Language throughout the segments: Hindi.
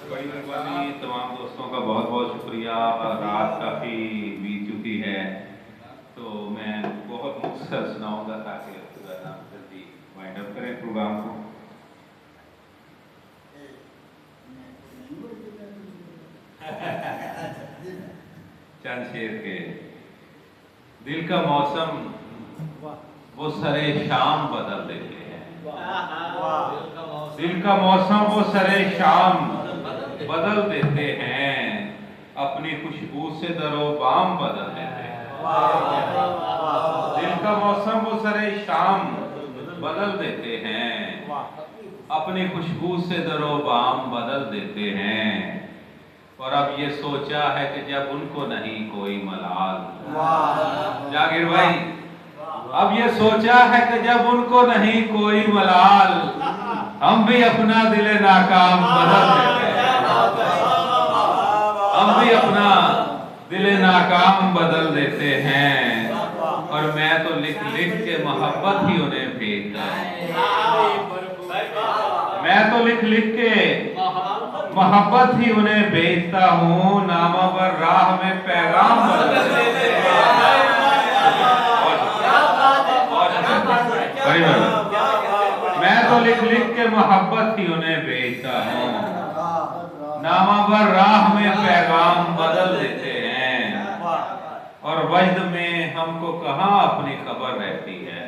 बड़ी मेहरबानी। तमाम दोस्तों का बहुत बहुत शुक्रिया। रात काफ़ी बीत चुकी है, तो मैं बहुत मुख्तसर सुनाऊंगा ताकि हम जल्दी वाइंड अप करें प्रोग्राम को। चंद शेर के। दिल का मौसम वो सरे शाम बदल देते हैं। दिल का मौसम वो सरे शाम बदल देते हैं, अपनी खुशबू से दरो बाम बदल देते हैं। दिल का मौसम वो सरे शाम बदल देते हैं, अपनी खुशबू से दरो बाम बदल देते हैं। और अब ये सोचा है कि जब उनको नहीं कोई मलाल, जागिर भाई, अब ये सोचा है कि जब उनको नहीं कोई मलाल, हम भी अपना दिले नाकाम बदल देते हैं। हम भी अपना दिले नाकाम बदल देते हैं। और मैं तो लिख लिख के मोहब्बत ही उन्हें भेजता हूं। मैं तो लिख लिख के मोहब्बत ही उन्हें भेजता हूँ, नामा पर राह में पैगाम बदल देते हैं। मैं तो लिख लिख के मोहब्बत ही उन्हें भेजता हूँ, नामा पर राह में पैगाम बदल देते हैं। और वजद में हमको कहाँ अपनी खबर रहती है।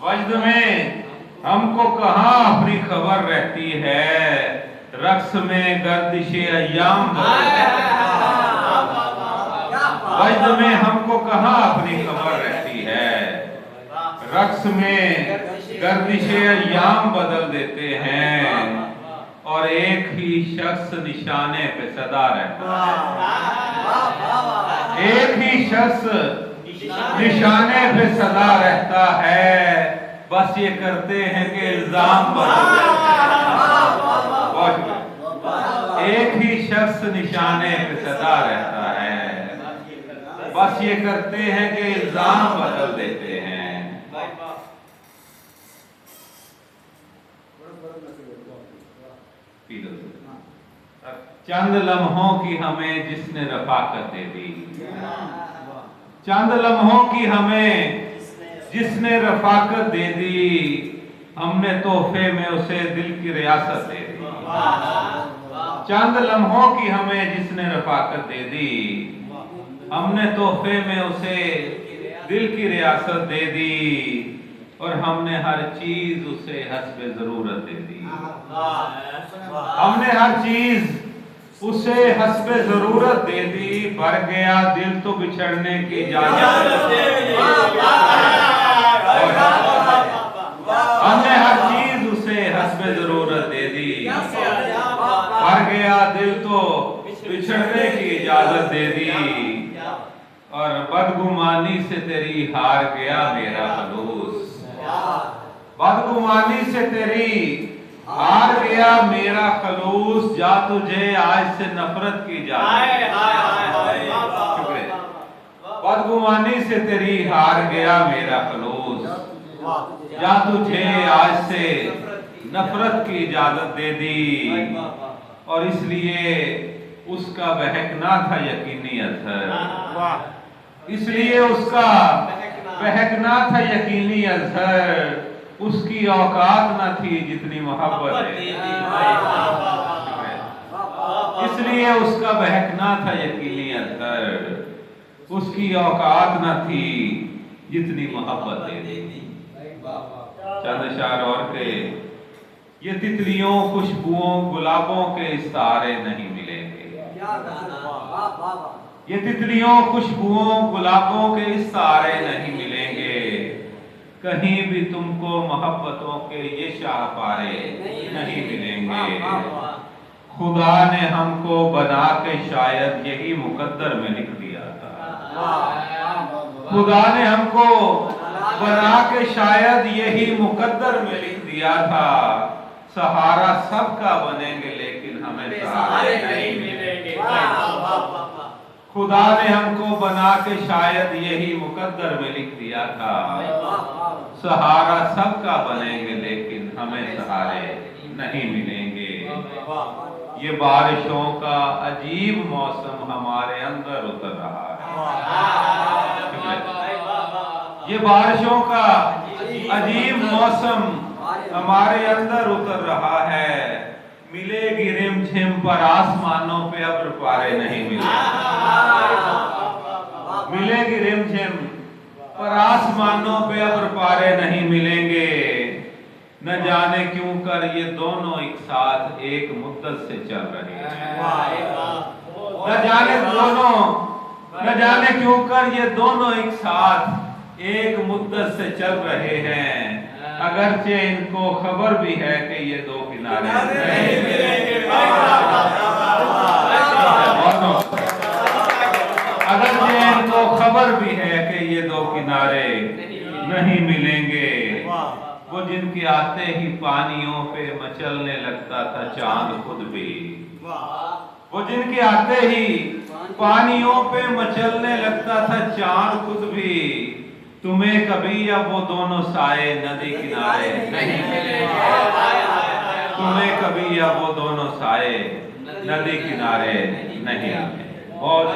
वजद में हमको कहाँ अपनी खबर रहती है, रक्स में गर्दिशे अय्याम बदल देते हैं। वजद में हमको कहाँ अपनी खबर रहती है, रक्स में गर्दिशे अय्याम बदल देते हैं। और एक ही शख्स निशाने पे सदा रहता है। एक ही शख्स निशाने पे सदा रहता है, बस ये करते हैं कि इल्जाम बदल देते हैं। एक ही शख्स निशाने पे सदा रहता है, बस ये करते हैं कि इल्जाम बदल देते हैं। चंद लम्हों की हमें जिसने रफाकत दे दी, चंद लम्हों की हमें जिसने रफाकत दे दी, हमने तोहफे में उसे दिल की रियासत दे दी। चंद लम्हों की हमें जिसने रफाकत दे दी, हमने तोहफे में उसे दिल की रियासत दे दी। और हमने हर चीज उसे हस्बे जरूरत दे दी। हमने हर चीज उसे हस्बे जरूरत दे दी। भर गया दिल तो बिछड़ने की इजाजत दे दी। हमने हर चीज उसे हस्बे जरूरत दे दी। भर गया दिल तो बिछड़ने की इजाजत दे दी। और बदगुमानी से तेरी हार गया मेरा खलूस। बदगुमानी से तेरी हार गया मेरा खलूस, जा तुझे आज से नफरत की इजाजत। बदगुमानी से तेरी हार गया मेरा खलूस, जा तुझे आज से नफरत की इजाजत दे दी। और इसलिए उसका बहकना था यकीनी असर, इसलिए उसका बहकना था यकीनी असर। उसकी औकात न थी जितनी मोहब्बत है, इसलिए उसका बहकना था यकीनी असर। उसकी औकात न थी जितनी मोहब्बत है। चंद शार और के, ये तितलियों खुशबुओं गुलाबों के इस्तारे नहीं मिलेंगे। ये तितलियों खुशबुओं गुलाबों के इस्तारे नहीं मिलेंगे। कहीं भी तुमको मोहब्बतों के ये शाहपारे नहीं मिलेंगे। खुदा ने हमको बना के शायद यही मुकद्दर में लिख दिया था। खुदा ने हमको बना के शायद यही मुकद्दर में लिख दिया था। सहारा सबका बनेंगे लेकिन हमें सहारे नहीं मिलेंगे। खुदा ने हमको बना के शायद यही मुकद्दर में लिख दिया था। सहारा सबका बनेंगे लेकिन हमें सहारे नहीं मिलेंगे। ये बारिशों का अजीब मौसम हमारे अंदर उतर रहा है। ये बारिशों का अजीब मौसम हमारे अंदर उतर रहा है। मिलेगी रिमझिम पर आसमानों पे अब्र पारे नहीं मिलेंगे। मिलेगी रिमझिम पर आसमानों पे अब्र पारे नहीं मिलेंगे। न जाने क्यों कर ये दोनों एक साथ एक मुद्दत से चल रहे हैं। न जाने क्यों कर ये दोनों एक साथ एक मुद्दत से चल रहे हैं। अगरचे इनको खबर भी है कि ये दो किनारे नहीं मिलेंगे। अगरचे इनको खबर भी है कि ये दो किनारे नहीं मिलेंगे। वो जिनके आते ही पानियों पे मचलने लगता था चांद खुद भी। वो जिनके आते ही पानियों पे मचलने लगता था चांद खुद भी। तुम्हें कभी अब वो दोनों साए नदी किनारे नहीं मिलेंगे। तुम्हें कभी अब वो दोनों साए नदी किनारे नहीं मिलेंगे। बहुत